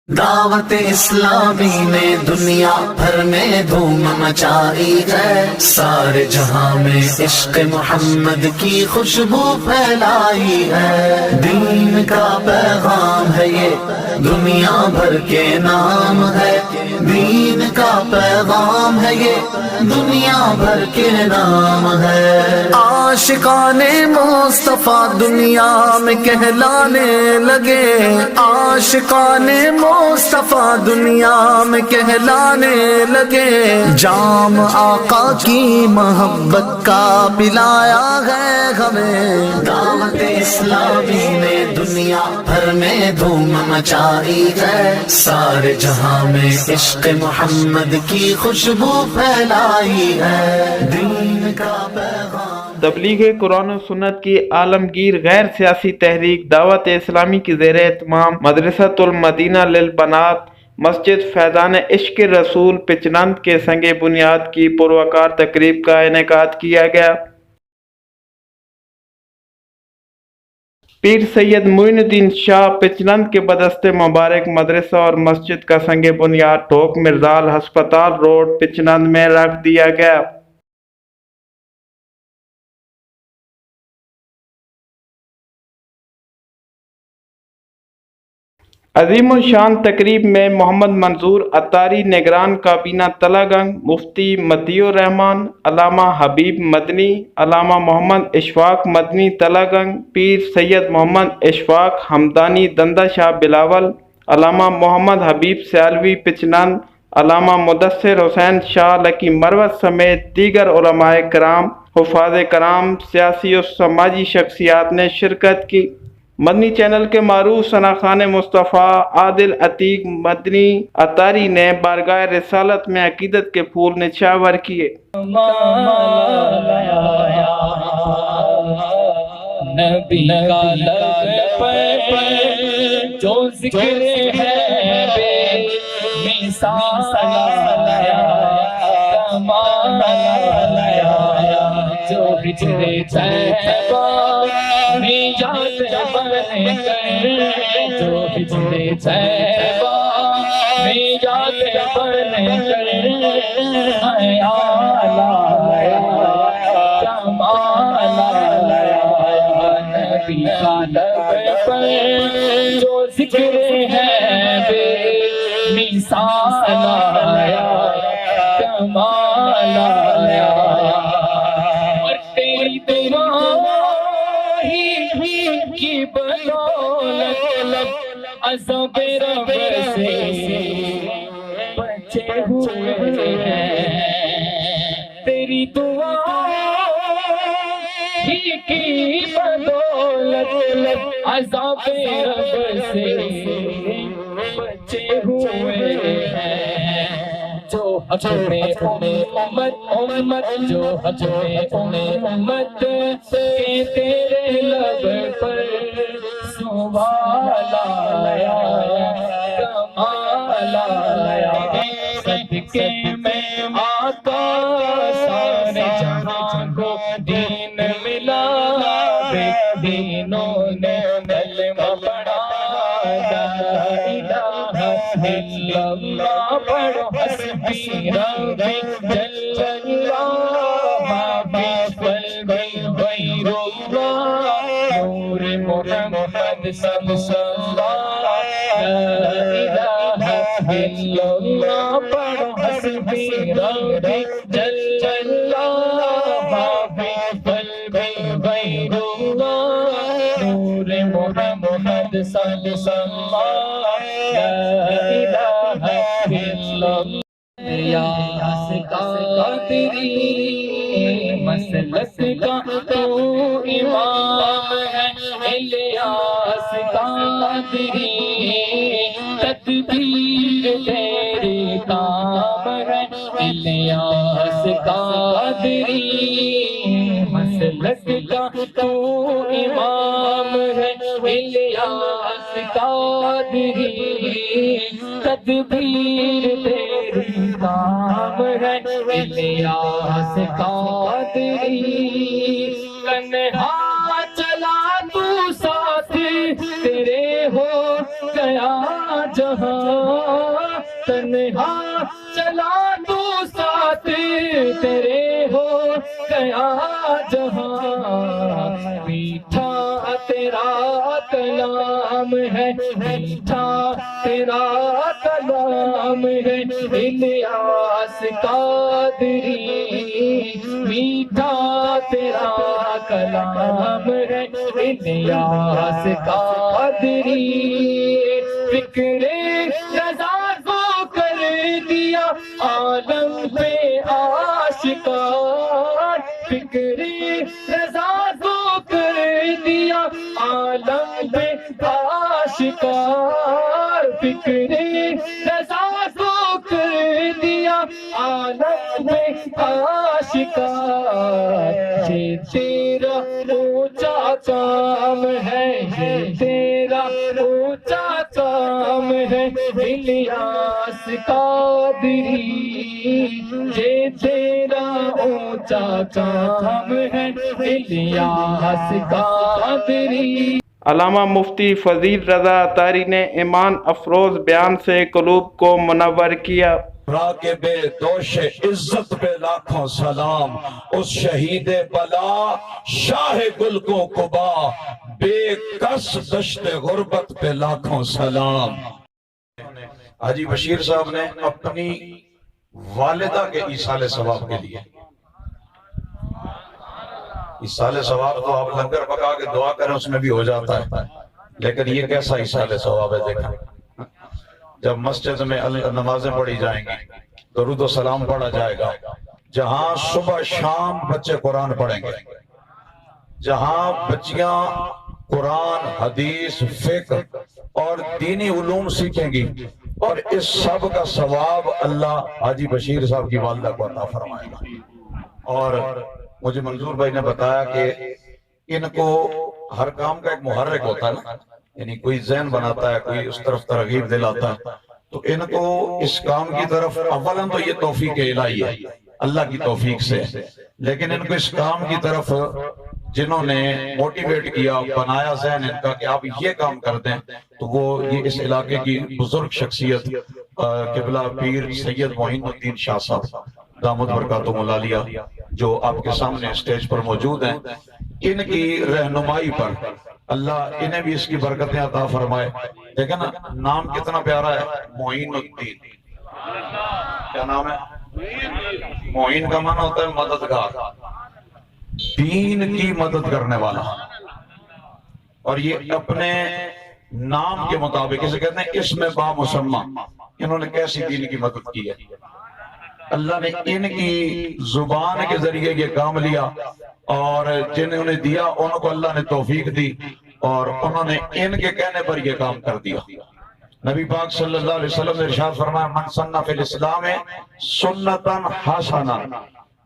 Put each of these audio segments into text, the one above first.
دعوت اسلامی نے دنیا بھر میں دھوم مچائی ہے، سارے جہاں میں عشق محمد کی خوشبو پھیلائی ہے۔ دین کا پیغام ہے یہ، دنیا بھر کے نام ہے۔ دین کا پیغام ہے یہ، دنیا بھر کے نام ہے۔ عاشقان مصطفیٰ دنیا میں کہلانے لگے، عاشقان مصطفیٰ دنیا میں کہلانے لگے۔ جام آقا کی محبت کا پلایا ہے ہمیں۔ دعوت اسلامی نے دنیا بھر میں دھوم مچائی ہے، سارے جہاں میں عشق محمد کی خوشبو پھیلائی ہے۔ دین کا پیغام تبلیغ قرآن و سنت کی عالمگیر غیر سیاسی تحریک دعوت اسلامی کی زیر اہتمام مدرسۃ المدینہ للبنات مسجد فیضان عشق رسول پچنند کے سنگ بنیاد کی پروقار تقریب کا انعقاد کیا گیا۔ پیر سید معین الدین شاہ پچنند کے بدست مبارک مدرسہ اور مسجد کا سنگ بنیاد ٹھوک مرزال ہسپتال روڈ پچنند میں رکھ دیا گیا۔ عظیم الشان تقریب میں محمد منظور عطاری نگران کابینہ تلہ گنگ، مفتی مطیع الرحمان، علامہ حبیب مدنی، علامہ محمد اشفاق مدنی تلہ گنگ، پیر سید محمد اشفاق حمدانی دندہ شاہ بلاول، علامہ محمد حبیب سیالوی پچنند، علامہ مدثر حسین شاہ لکی مروت سمیت دیگر علماء کرام، حفاظ کرام، سیاسی و سماجی شخصیات نے شرکت کی۔ مدنی چینل کے معروف ثناخان مصطفیٰ عادل عتیق مدنی عطاری نے بارگاہ رسالت میں عقیدت کے پھول نچھاور کیے۔ نبی کا لب پر جو ذکر ہے بے مثال آیا، کمال آیا، جو ہجرے طیبہ میں یاد بن کر، جو ہجرے طیبہ میں یاد بن کر آیا، کمال آیا، نبی کا لب پر جو ذکر ہے بے مثال آیا، کمال آیا، اور تیری دعا کی بدولت عذاب رب سے بچے ہوئے ہیں، تیری دعا ہی کی بدولت عذاب رب سے بچے ہوئے ہیں۔ جو حق میں امت جو حق میں امت کے تیرے لب پر سوال آیا، کمال آیا، صدقے میں آقا سارے جہاں کو دین ملا، بے دینوں نے کلمہ پڑھا، لا الہ الا اللہ پڑھو، حسبی ربی جل اللہ، ما فی قلبی غیر اللہ، نور محمد صلی اللہ، لا الہ الا اللہ پڑھو، حسبی ربی جل اللہ، ما فی قلبی غیر اللہ، نور محمد صلی اللہ، لا الہ الا اللہ۔ الیاس قادری مسلک کا تو امام ہے، الیاس قادری تدبیر تیرے کام ہے، الیاس قادری مسلک کا تو امام ہے، الیاس قادری تدبیر تیری کام ہے، الیاس قادری تنہا چلا تو ساتھ تیرے ہو گیا جہاں تنہا چلا تو ساتھ تیرے ہو گیا جہاں، میٹھا تیرا کلام ہے، میٹھا تیرا کلام ہے، الیاس قادری، میٹھا تیرا کلام ہے، الیاس قادری، فکر رضا کو کر دیا عالم پہ آشکار، فکر رضا کو کر دیا عالم پہ آشکار، فکر رضا کو کر دیا عالم پہ آشکار، یہ تیرا اونچا کام ہے، یہ تیرا اونچا کام ہے، الیاس قادری، یہ تیرا اونچا کام ہے، الیاس قادری۔ علامہ مفتی فضیل رضا اطاری نے ایمان افروز بیان سے قلوب کو منور کیا۔ راکب دوش عزت پہ لاکھوں سلام، اس شہید بلا شاہ گل کو قبا، بے کس دشت غربت پہ لاکھوں سلام۔ حاجی بشیر صاحب نے اپنی والدہ کے ایصال ثواب کے لیے، ایصال ثواب تو آپ لنگر پکا کے دعا کریں اس میں بھی ہو جاتا ہے، لیکن یہ کیسا ایصال ثواب ہے دیکھیں، جب مسجد میں نمازیں پڑھی جائیں گی، درود و سلام پڑھا جائے گا، جہاں صبح شام بچے قرآن پڑھیں گے، جہاں بچیاں قرآن، حدیث، فقہ اور دینی علوم سیکھیں گی، اور اس سب کا ثواب اللہ حاجی بشیر صاحب کی والدہ کو عطا فرمائے گا۔ اور مجھے منظور بھائی نے بتایا کہ ان کو ہر کام کا ایک محرک ہوتا ہے نا، یعنی کوئی ذہن بناتا ہے، کوئی اس طرف ترغیب دلاتا ہے، تو ان کو اس کام کی طرف اولاً تو یہ توفیق الہی ہے، اللہ کی توفیق سے، لیکن ان کو اس کام کی طرف جنہوں نے موٹیویٹ کیا، بنایا ذہن ان کا کہ آپ یہ کام کر دیں، تو وہ یہ اس علاقے کی بزرگ شخصیت قبلہ پیر سید معین الدین شاہ صاحب دامت برکاتہم العالیہ جو آپ کے سامنے اسٹیج پر موجود ہیں، ان کی رہنمائی پر اللہ انہیں بھی اس کی برکتیں عطا فرمائے۔ دیکھیں نا نام کتنا پیارا ہے، معین الدین، کیا نام ہے؟ معین کا معنی ہوتا ہے مددگار، دین کی مدد کرنے والا، اور یہ اپنے نام کے مطابق اسے کہتے ہیں اسم با مسمى، انہوں نے کیسی دین کی مدد کی ہے، اللہ نے ان کی زبان کے ذریعے یہ کام لیا، اور جنہوں نے دیا ان کو اللہ نے توفیق دی، اور انہوں نے ان کے کہنے پر یہ کام کر دیا۔ نبی پاک صلی اللہ علیہ وسلم نے ارشاد فرمایا من سن فی الاسلام سنتا حسنا،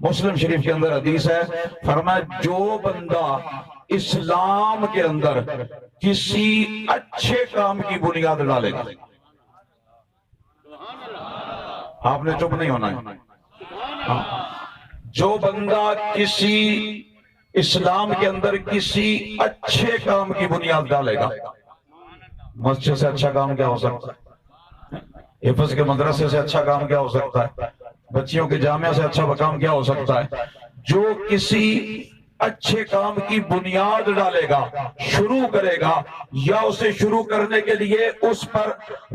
مسلم شریف کے اندر حدیث ہے، فرمایا جو بندہ اسلام کے اندر کسی اچھے کام کی بنیاد ڈالے گا، آپ نے چپ نہیں ہونا ہے، جو بندہ کسی اسلام کے اندر کسی اچھے کام کی بنیاد ڈالے گا، مسجد سے اچھا کام کیا ہو سکتا ہے، حفظ کے مدرسے سے اچھا کام کیا ہو سکتا ہے، بچیوں کے جامعہ سے اچھا کام کیا ہو سکتا ہے، جو کسی اچھے کام کی بنیاد ڈالے گا، شروع کرے گا، یا اسے شروع کرنے کے لیے اس پر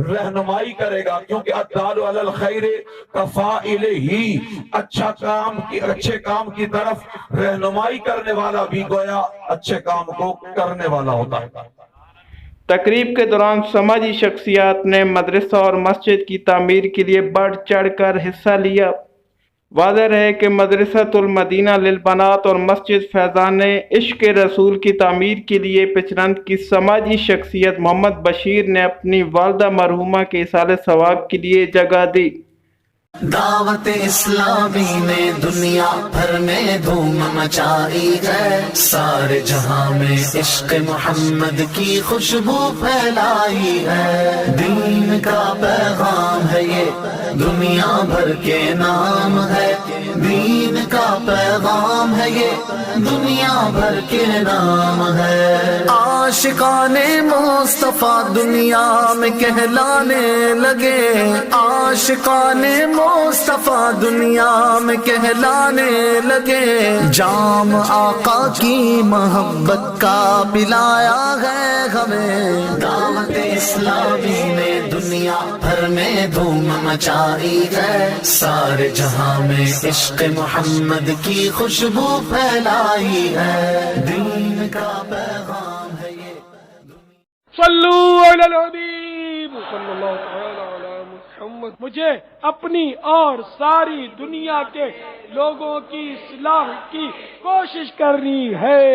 رہنمائی کرے گا، کیونکہ الدال علی الخیر کفاعلہ، اچھے کام کی طرف رہنمائی کرنے والا بھی گویا اچھے کام کو کرنے والا ہوتا ہے۔ تقریب کے دوران سماجی شخصیات نے مدرسہ اور مسجد کی تعمیر کے لیے بڑھ چڑھ کر حصہ لیا۔ واضح ہے کہ مدرسۃ المدینہ للبنات اور مسجد فیضان عشق رسول کی تعمیر کے لیے پچرند کی سماجی شخصیت محمد بشیر نے اپنی والدہ مرحومہ کے ایصال ثواب کے لیے جگہ دی۔ دعوت اسلامی نے دنیا بھر میں دھوم مچائی ہے، سارے جہاں میں عشق محمد کی خوشبو پھیلائی ہے، دین کا پیغام ہے ہے یہ دنیا بھر کے نام ہے دین کا پیغام ہے یہ دنیا بھر کے نام ہے عاشقان مصطفیٰ دنیا میں کہلانے لگے عاشقان مصطفیٰ دنیا میں کہلانے لگے جام آقا کی محبت کا پلایا ہے ہمیں دعوت اسلامی نے دنیا بھر میں دھوم مچائی ہے سارے جہاں میں عشق محمد کی خوشبو پھیلائی ہے دین کا پیغام ہے یہ صلو علی الحبیب صلی اللہ تعالی علی محمد. مجھے اپنی اور ساری دنیا کے لوگوں کی اصلاح کی کوشش کرنی ہے.